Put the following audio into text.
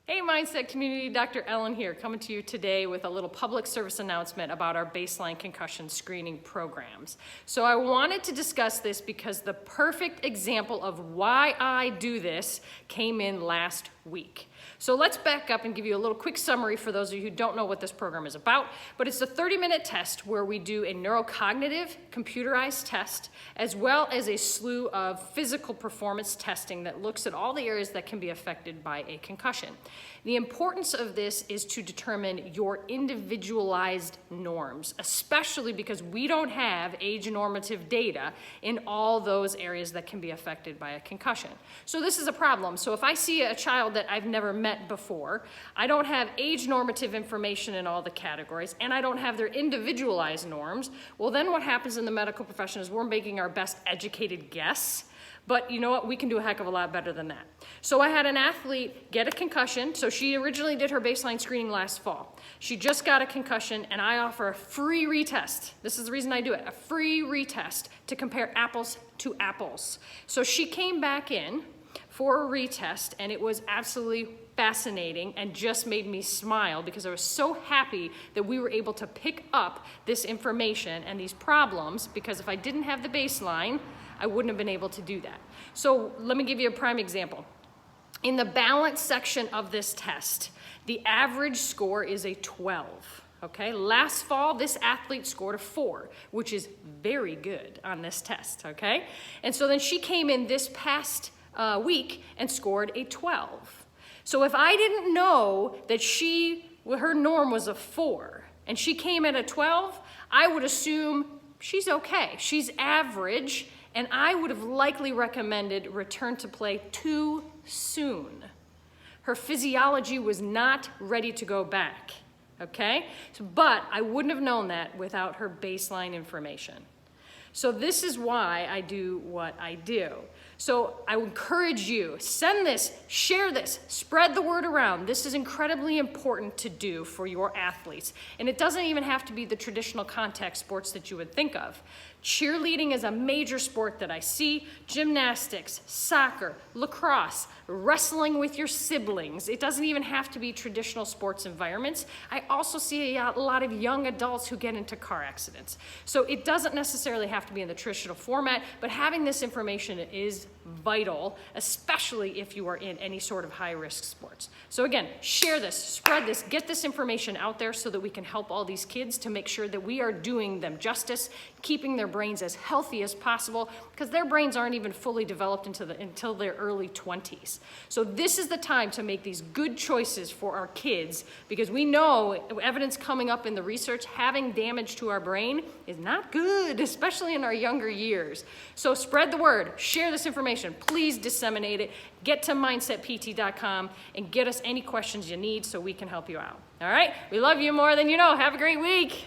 Hey Mindset community, Dr. Ellen here, coming to you today with a little public service announcement about our baseline concussion screening programs. So I wanted to discuss this because the perfect example of why I do this came in last week. So let's back up and give you a little quick summary for those of you who don't know what this program is about, but it's a 30-minute test where we do a neurocognitive computerized test as well as a slew of physical performance testing that looks at all the areas that can be affected by a concussion. The importance of this is to determine your individualized norms, especially because we don't have age normative data in all those areas that can be affected by a concussion. So this is a problem. So if I see a child that I've never met before, I don't have age normative information in all the categories, and I don't have their individualized norms, well then what happens in the medical profession is we're making our best educated guess. But you know what? We can do a heck of a lot better than that. So I had an athlete get a concussion. So she originally did her baseline screening last fall. She just got a concussion, and I offer a free retest. This is the reason I do it, a free retest to compare apples to apples. So she came back in for a retest, and it was absolutely fascinating and just made me smile because I was so happy that we were able to pick up this information and these problems, because if I didn't have the baseline, I wouldn't have been able to do that. So let me give you a prime example. In the balance section of this test, the average score is a 12. Okay, last fall, this athlete scored a 4, which is very good on this test, okay? And so then she came in this past week and scored a 12. So if I didn't know that her norm was a 4, and she came in at a 12, I would assume she's okay, she's average, and I would have likely recommended return to play too soon. Her physiology was not ready to go back, okay? But I wouldn't have known that without her baseline information. So this is why I do what I do. So I encourage you, send this, share this, spread the word around. This is incredibly important to do for your athletes. And it doesn't even have to be the traditional contact sports that you would think of. Cheerleading is a major sport that I see, gymnastics, soccer, lacrosse, wrestling with your siblings. It doesn't even have to be traditional sports environments. I also see a lot of young adults who get into car accidents. So it doesn't necessarily have to be in the traditional format, but having this information is vital, especially if you are in any sort of high-risk sports. So again, share this, spread this, get this information out there so that we can help all these kids to make sure that we are doing them justice, keeping their brains as healthy as possible, because their brains aren't even fully developed until their early 20s. So this is the time to make these good choices for our kids, because we know evidence coming up in the research, having damage to our brain is not good, especially in our younger years. So spread the word, share this information, please disseminate it, get to mindsetpt.com and get us any questions you need so we can help you out. All right? We love you more than you know. Have a great week.